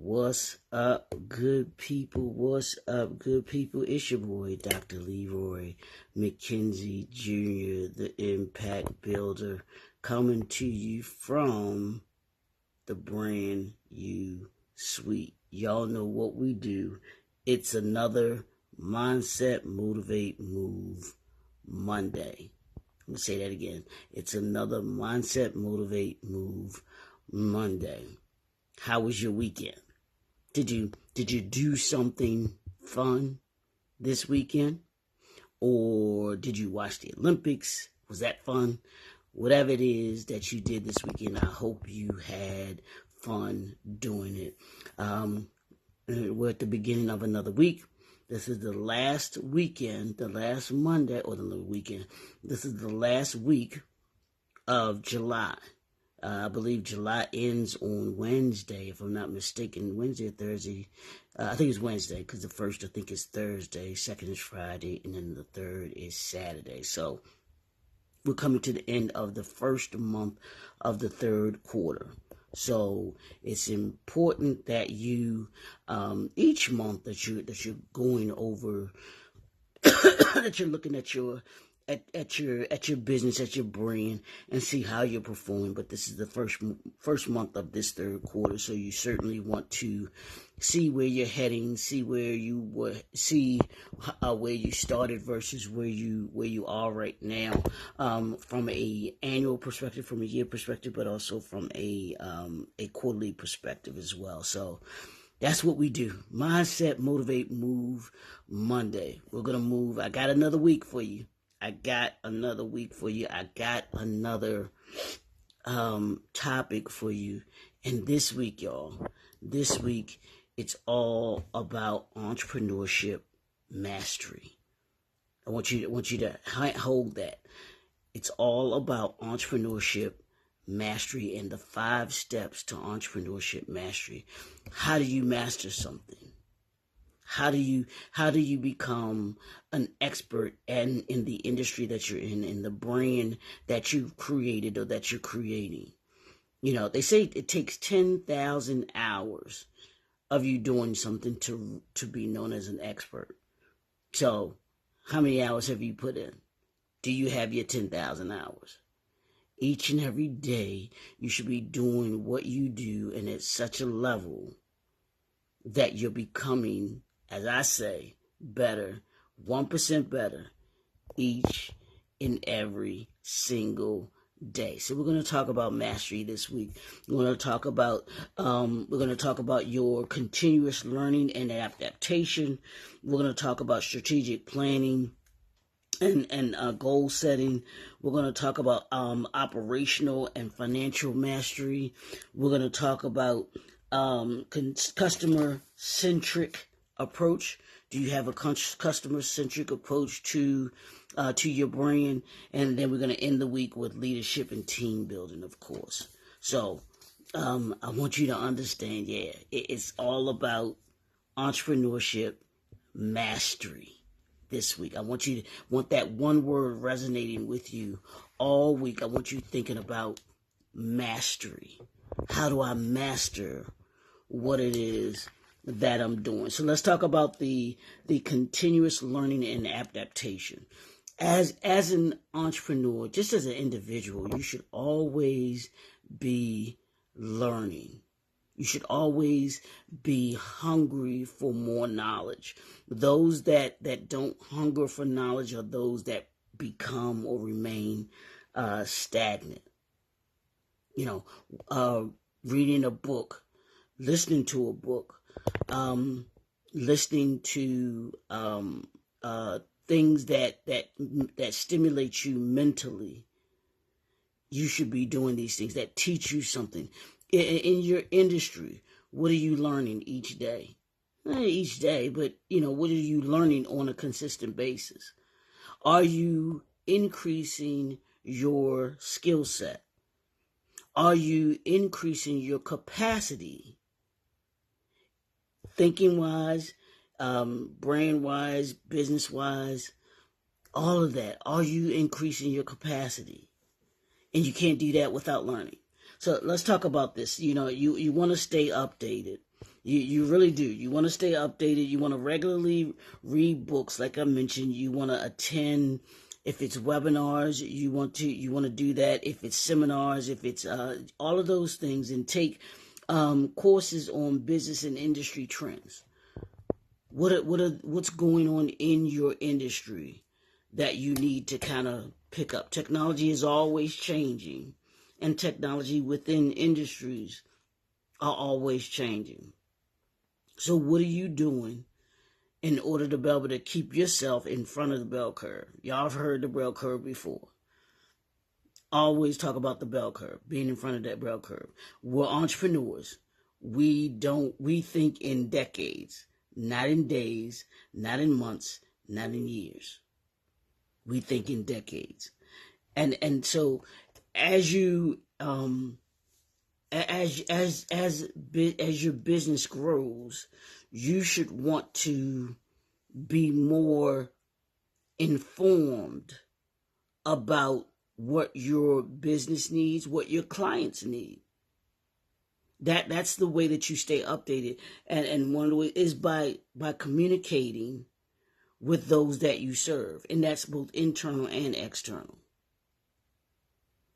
What's up, good people? What's up, good people? It's your boy, Dr. Leroy McKenzie Jr., the Impact Builder, coming to you from the brand new suite. Y'all know what we do. It's another Mindset, Motivate, Move Monday. Let me say that again. It's another Mindset, Motivate, Move Monday. How was your weekend? Did you do something fun this weekend? Or did you watch the Olympics? Was that fun? Whatever it is that you did this weekend, I hope you had fun doing it. We're at the beginning of another week. This is the last weekend, the last Monday, or the weekend. This is the last week of July. I believe July ends on Wednesday, if I'm not mistaken. Wednesday or Thursday. I think it's Wednesday, because the first, I think, is Thursday. Second is Friday, and then the third is Saturday. So we're coming to the end of the first month of the third quarter. So it's important that you, each month that you're going over, that you're looking at your business, at your brand, and see how you're performing. But this is the first month of this third quarter, so you certainly want to see where you're heading, see where you where you started versus where you are right now, from a annual perspective, from a year perspective, but also from a quarterly perspective as well. So that's what we do. Mindset, Motivate, Move Monday. We're going to move. I got another week for you. I got another topic for you. And this week, y'all, it's all about entrepreneurship mastery. I want you to hold that. It's all about entrepreneurship mastery and the 5 steps to entrepreneurship mastery. How do you master something? How do you become an expert in the industry that you're in the brand that you've created or that you're creating? You know, they say it takes 10,000 hours of you doing something to be known as an expert. So how many hours have you put in? Do you have your 10,000 hours? Each and every day, you should be doing what you do, and at such a level that you're becoming, as I say, better, 1% better each and every single day. So we're going to talk about mastery this week. We're going to talk about your continuous learning and adaptation. We're going to talk about strategic planning and goal setting. We're going to talk about operational and financial mastery. We're going to talk about customer-centric approach. Do you have a customer-centric approach to your brand? And then we're going to end the week with leadership and team building, of course. So I want you to understand, it's all about entrepreneurship mastery this week. I want that one word resonating with you all week. I want you thinking about mastery. How do I master what it is that I'm doing? So let's talk about the continuous learning and adaptation. As an entrepreneur, just as an individual, you should always be learning. You should always be hungry for more knowledge. Those that don't hunger for knowledge are those that become or remain stagnant. You know, reading a book, listening to a book, listening to things that stimulate you mentally. You should be doing these things that teach you something. In your industry, what are you learning each day? Not each day, but, what are you learning on a consistent basis? Are you increasing your skill set? Are you increasing your capacity? Thinking-wise, brand-wise, business-wise, all of that. Are you increasing your capacity? And you can't do that without learning. So let's talk about this. You want to stay updated. You really do. You want to stay updated. You want to regularly read books, like I mentioned. You want to attend, if it's webinars, you want to do that. If it's seminars, if it's all of those things, and take courses on business and industry trends. What's going on in your industry that you need to kind of pick up? Technology is always changing, and technology within industries are always changing. So what are you doing in order to be able to keep yourself in front of the bell curve? Y'all have heard the bell curve before. Always talk about the bell curve, being in front of that bell curve. We're entrepreneurs. We think in decades, not in days, not in months, not in years. We think in decades. And so as you as your business grows, you should want to be more informed about what your business needs, what your clients need. That's the way that you stay updated. And one of the ways is by communicating with those that you serve. And that's both internal and external.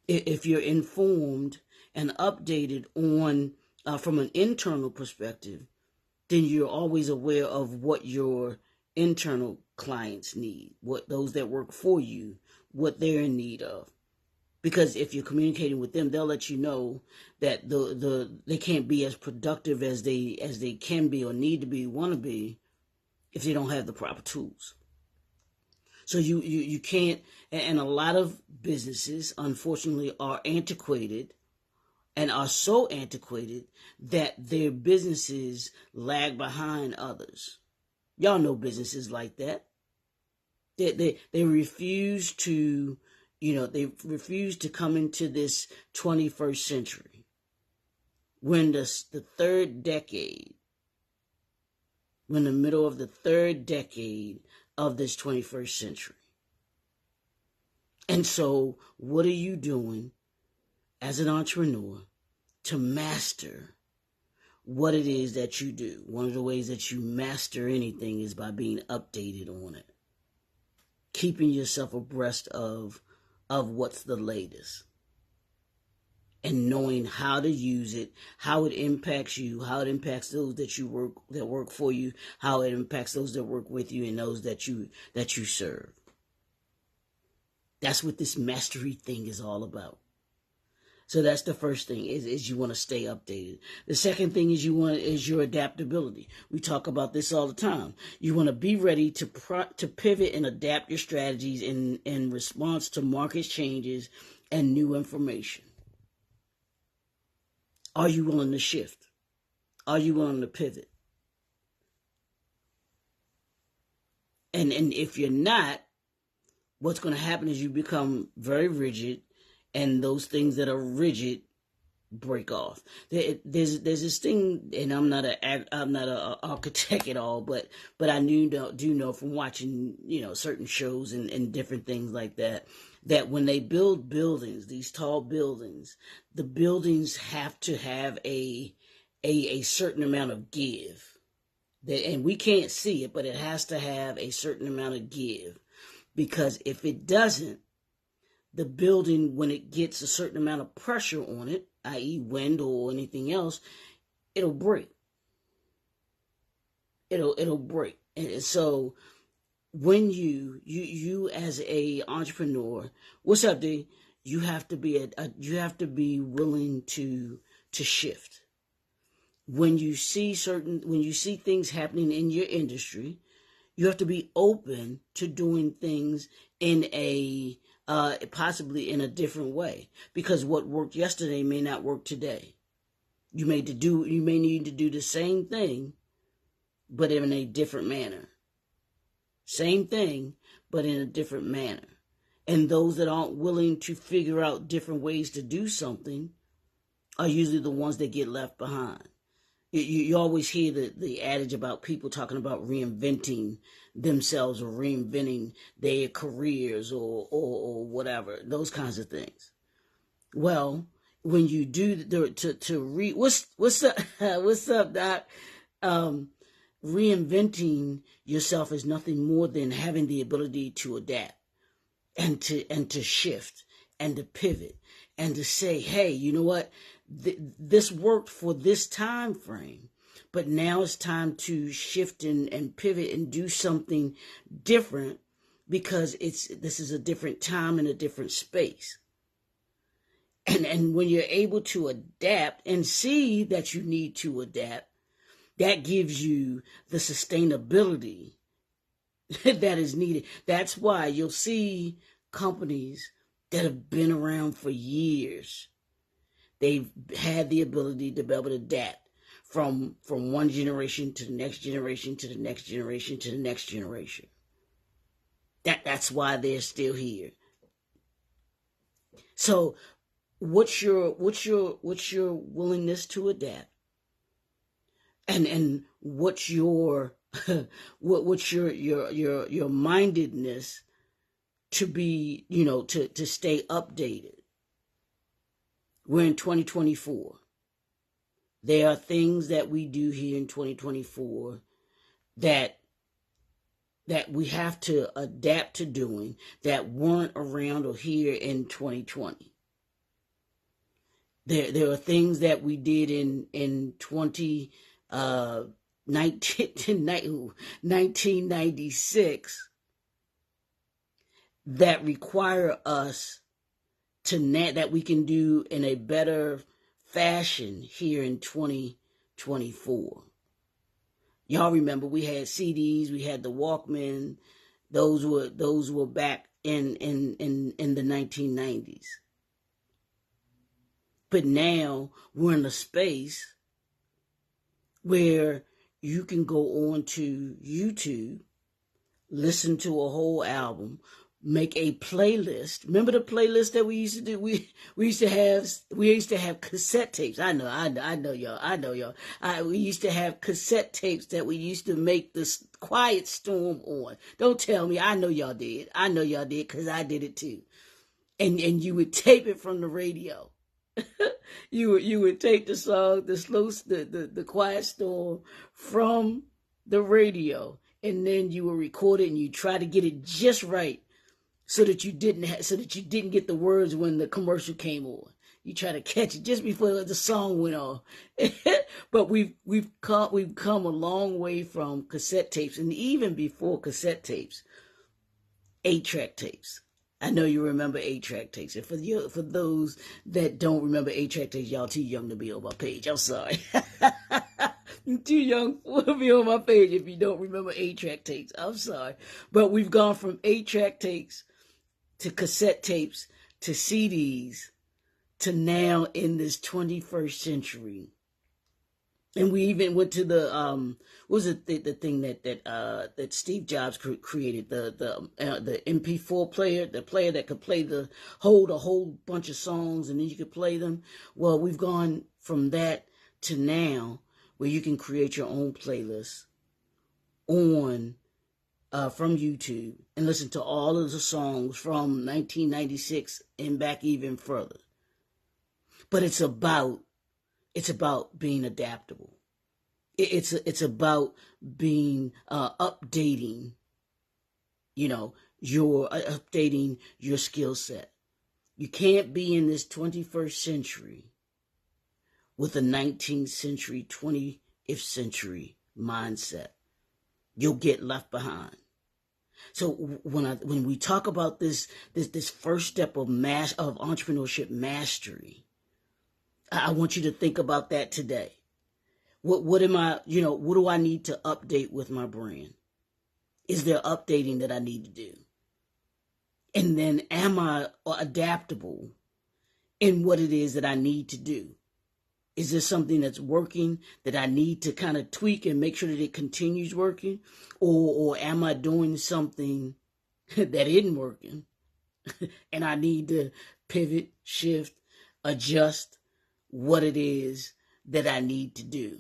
If you're informed and updated on from an internal perspective, then you're always aware of what your internal clients need, what those that work for you, what they're in need of. Because if you're communicating with them, they'll let you know that they can't be as productive as they can be or need to be, want to be, if they don't have the proper tools. So you can't, and a lot of businesses, unfortunately, are antiquated, and are so antiquated that their businesses lag behind others. Y'all know businesses like that. They refuse to, they refuse to come into this 21st century. When the middle of the third decade of this 21st century. And so what are you doing as an entrepreneur to master what it is that you do? One of the ways that you master anything is by being updated on it. Keeping yourself abreast of what's the latest. And knowing how to use it, how it impacts you, how it impacts those that work for you, how it impacts those that work with you, and those that you serve. That's what this mastery thing is all about. So that's the first thing, is you want to stay updated. The second thing is your adaptability. We talk about this all the time. You want to be ready to pivot and adapt your strategies in response to market changes and new information. Are you willing to shift? Are you willing to pivot? And if you're not, what's going to happen is you become very rigid, and those things that are rigid break off. There's this thing, and I'm not an architect at all, but I do know from watching certain shows and different things like that when they build buildings, these tall buildings, the buildings have to have a certain amount of give. And we can't see it, but it has to have a certain amount of give, because if it doesn't, the building, when it gets a certain amount of pressure on it, i.e. wind or anything else, it'll break. It'll break. And so when you as a entrepreneur, what's up, D? You have to be willing to shift. When you see things happening in your industry, you have to be open to doing things in possibly in a different way, because what worked yesterday may not work today. You may need to do the same thing, but in a different manner. Same thing, but in a different manner. And those that aren't willing to figure out different ways to do something are usually the ones that get left behind. You always hear the adage about people talking about reinventing themselves or reinventing their careers or whatever, those kinds of things. Well, when you do what's up, Doc? reinventing yourself is nothing more than having the ability to adapt and to shift and to pivot and to say, hey, you know what? This worked for this time frame, but now it's time to shift and pivot and do something different because this is a different time and a different space. And when you're able to adapt and see that you need to adapt, that gives you the sustainability that is needed. That's why you'll see companies that have been around for years. They've had the ability to be able to adapt from one generation to the next generation to the next generation to the next generation. That's why they're still here. So what's your willingness to adapt? And what's your what's your mindedness to be, to stay updated? We're in 2024. There are things that we do here in 2024 that we have to adapt to doing that weren't around or here in 2020. There are things that we did in 1996 that require us that we can do in a better fashion here in 2024. Y'all remember we had CDs, we had the Walkman. Those were back in the 1990s. But now we're in a space where you can go on to YouTube, listen to a whole album, make a playlist. Remember the playlist that we used to do? We used to have cassette tapes. I know y'all. We used to have cassette tapes that we used to make this Quiet Storm on. Don't tell me. I know y'all did. Because I did it too. And you would tape it from the radio. You would take the song, the Quiet Storm from the radio, and then you would record it and you try to get it just right. So that you didn't get the words when the commercial came on. You try to catch it just before the song went on. But we've come a long way from cassette tapes, and even before cassette tapes, 8-track tapes. I know you remember 8-track tapes, and for those that don't remember 8-track tapes, y'all too young to be on my page. I'm sorry. You're too young to be on my page if you don't remember 8-track tapes. I'm sorry, but we've gone from 8-track tapes to cassette tapes, to CDs, to now in this 21st century. And we even went to the what was it, the thing that Steve Jobs created, the MP4 player, the player that could hold a whole bunch of songs and then you could play them. Well, we've gone from that to now where you can create your own playlist on from YouTube and listen to all of the songs from 1996 and back even further. But it's about being adaptable. It's about being updating, updating your skill set. You can't be in this 21st century with a 19th century, 20th century mindset. You'll get left behind. So when we talk about this first step of entrepreneurship mastery, I want you to think about that today. What do I need to update with my brand? Is there updating that I need to do? And then am I adaptable in what it is that I need to do? Is there something that's working that I need to kind of tweak and make sure that it continues working? Or am I doing something that isn't working and I need to pivot, shift, adjust what it is that I need to do?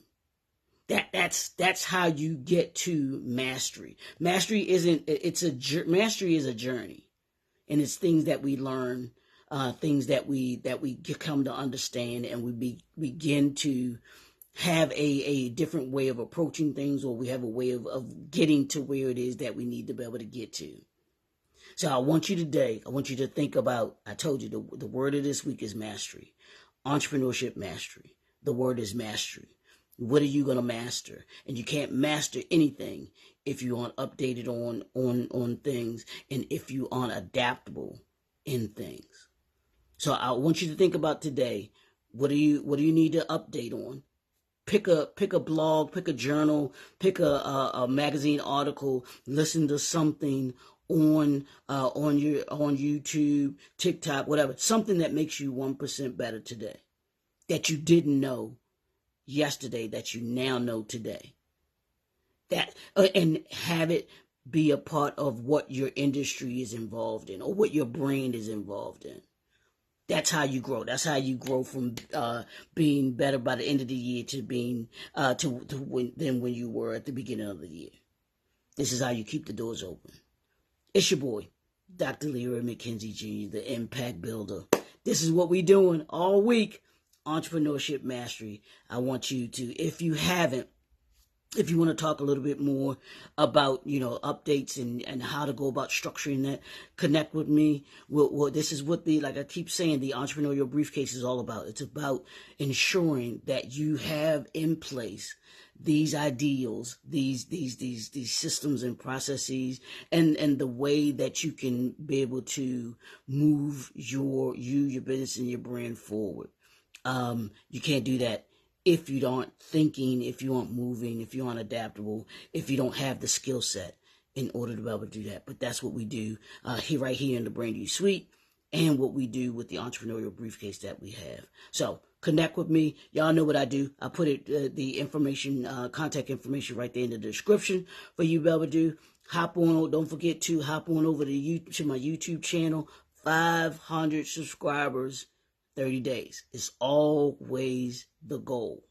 That's how you get to mastery. Mastery is a journey, and it's things that we learn, things that we come to understand, and we begin to have a different way of approaching things, or we have a way of getting to where it is that we need to be able to get to. So I want you to think about, I told you the word of this week is mastery. Entrepreneurship mastery. The word is mastery. What are you going to master? And you can't master anything if you aren't updated on things, and if you aren't adaptable in things. So I want you to think about today, what do you need to update on? Pick a blog, pick a journal, pick a magazine article, listen to something on YouTube, TikTok, whatever, something that makes you 1% better today, that you didn't know yesterday, that you now know today. That and have it be a part of what your industry is involved in, or what your brand is involved in. That's how you grow. That's how you grow from being better by the end of the year to being than when you were at the beginning of the year. This is how you keep the doors open. It's your boy, Dr. Leroy McKenzie Jr., the Impact Builder. This is what we're doing all week, Entrepreneurship Mastery. I want you to, if you want to talk a little bit more about, updates and how to go about structuring that, connect with me. This is what like I keep saying, the entrepreneurial briefcase is all about. It's about ensuring that you have in place these ideals, these systems and processes, and the way that you can be able to move your business and your brand forward. You can't do that if you aren't thinking, if you aren't moving, if you aren't adaptable, if you don't have the skill set in order to be able to do that. But that's what we do right here in the Brand New Suite, and what we do with the entrepreneurial briefcase that we have. So connect with me. Y'all know what I do. I put the information, contact information right there in the description for you to be able to do. Hop on. Don't forget to hop on over to my YouTube channel. 500 subscribers, 30 days. It's always the goal.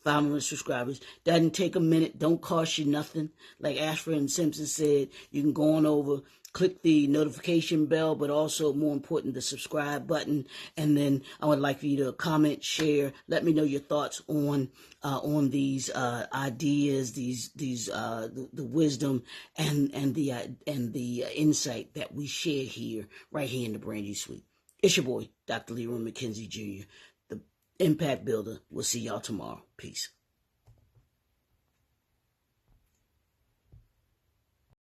500 subscribers. Doesn't take a minute. Don't cost you nothing. Like Ashford and Simpson said, you can go on over, click the notification bell, but also, more important, the subscribe button. And then I would like for you to comment, share, let me know your thoughts on these ideas, the wisdom and the insight that we share here, right here in the Brand New Suite. It's your boy, Dr. Leroy McKenzie Jr., the Impact Builder. We'll see y'all tomorrow. Peace.